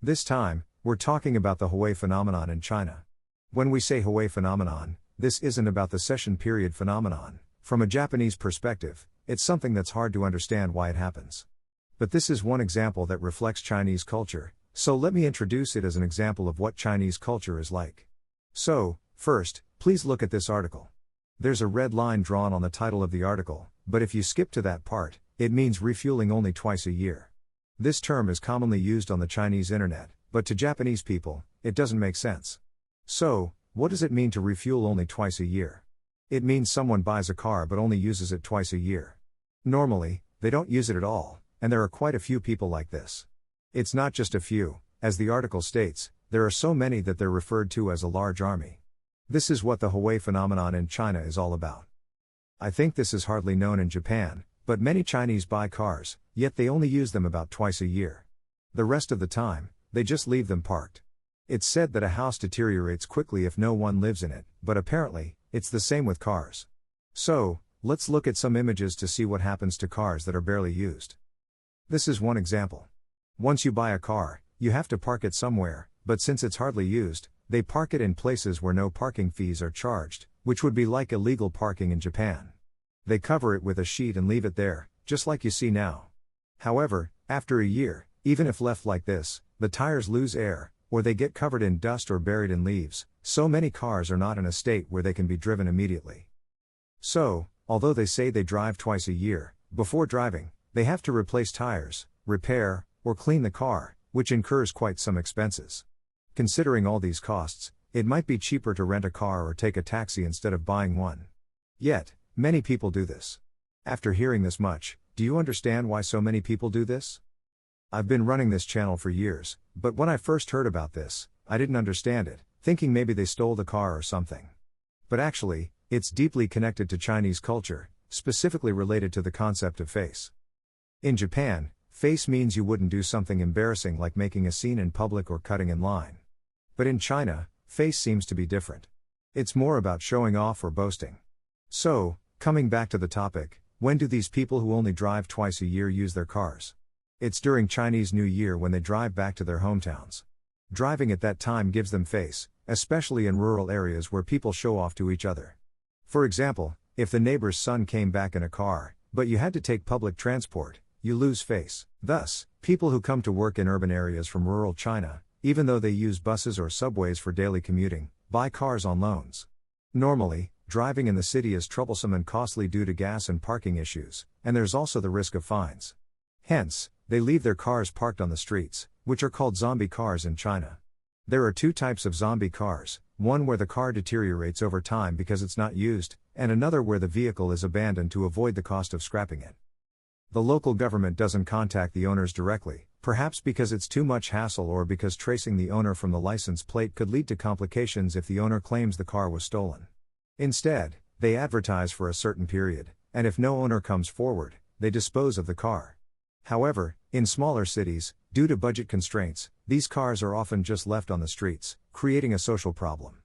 This time, we're talking about the Hui phenomenon in China. When we say Hui phenomenon, this isn't about the session period phenomenon. From a Japanese perspective, it's something that's hard to understand why it happens. But this is one example that reflects Chinese culture, so let me introduce it as an example of what Chinese culture is like. So, first, please look at this article. There's a red line drawn on the title of the article, but if you skip to that part, it means refueling only twice a year. This term is commonly used on the Chinese internet, but to Japanese people, it doesn't make sense. So, what does it mean to refuel only twice a year? It means someone buys a car but only uses it twice a year. Normally, they don't use it at all, and there are quite a few people like this. It's not just a few, as the article states, there are so many that they're referred to as a large army. This is what the Hui phenomenon in China is all about. I think this is hardly known in Japan, but many Chinese buy cars, yet they only use them about twice a year. The rest of the time, they just leave them parked. It's said that a house deteriorates quickly if no one lives in it, but apparently, it's the same with cars. So, let's look at some images to see what happens to cars that are barely used. This is one example. Once you buy a car, you have to park it somewhere, but since it's hardly used, they park it in places where no parking fees are charged, which would be like illegal parking in Japan. They cover it with a sheet and leave it there, just like you see now. However, after a year, even if left like this, the tires lose air, or they get covered in dust or buried in leaves, so many cars are not in a state where they can be driven immediately. So, although they say they drive twice a year, before driving, they have to replace tires, repair, or clean the car, which incurs quite some expenses. Considering all these costs, it might be cheaper to rent a car or take a taxi instead of buying one. Yet, many people do this. After hearing this much, do you understand why so many people do this? I've been running this channel for years, but when I first heard about this, I didn't understand it, thinking maybe they stole the car or something. But actually, it's deeply connected to Chinese culture, specifically related to the concept of face. In Japan, face means you wouldn't do something embarrassing like making a scene in public or cutting in line. But in China, face seems to be different. It's more about showing off or boasting. So, coming back to the topic, when do these people who only drive twice a year use their cars? It's during Chinese New Year when they drive back to their hometowns. Driving at that time gives them face, especially in rural areas where people show off to each other. For example, if the neighbor's son came back in a car, but you had to take public transport, you lose face. Thus, people who come to work in urban areas from rural China, even though they use buses or subways for daily commuting, buy cars on loans. Normally, driving in the city is troublesome and costly due to gas and parking issues, and there's also the risk of fines. Hence, they leave their cars parked on the streets, which are called zombie cars in China. There are two types of zombie cars, one where the car deteriorates over time because it's not used, and another where the vehicle is abandoned to avoid the cost of scrapping it. The local government doesn't contact the owners directly, perhaps because it's too much hassle or because tracing the owner from the license plate could lead to complications if the owner claims the car was stolen. Instead, they advertise for a certain period, and if no owner comes forward, they dispose of the car. However, in smaller cities, due to budget constraints, these cars are often just left on the streets, creating a social problem.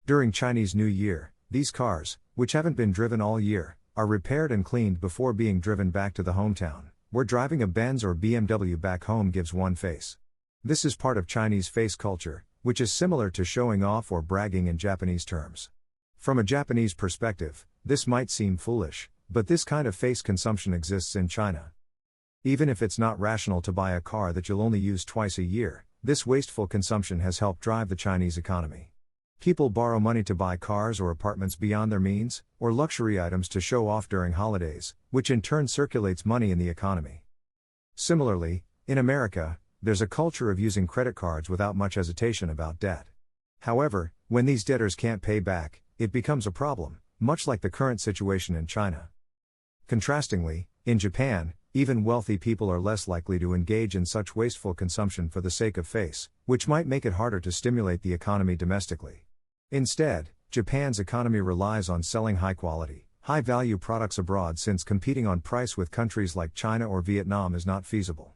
During Chinese New Year, these cars, which haven't been driven all year, are repaired and cleaned before being driven back to the hometown, where driving a Benz or BMW back home gives one face. This is part of Chinese face culture, which is similar to showing off or bragging in Japanese terms. From a Japanese perspective, this might seem foolish, but this kind of face consumption exists in China. Even if it's not rational to buy a car that you'll only use twice a year, this wasteful consumption has helped drive the Chinese economy. People borrow money to buy cars or apartments beyond their means, or luxury items to show off during holidays, which in turn circulates money in the economy. Similarly, in America, there's a culture of using credit cards without much hesitation about debt. However, when these debtors can't pay back, it becomes a problem, much like the current situation in China. Contrastingly, in Japan, even wealthy people are less likely to engage in such wasteful consumption for the sake of face, which might make it harder to stimulate the economy domestically. Instead, Japan's economy relies on selling high-quality, high-value products abroad since competing on price with countries like China or Vietnam is not feasible.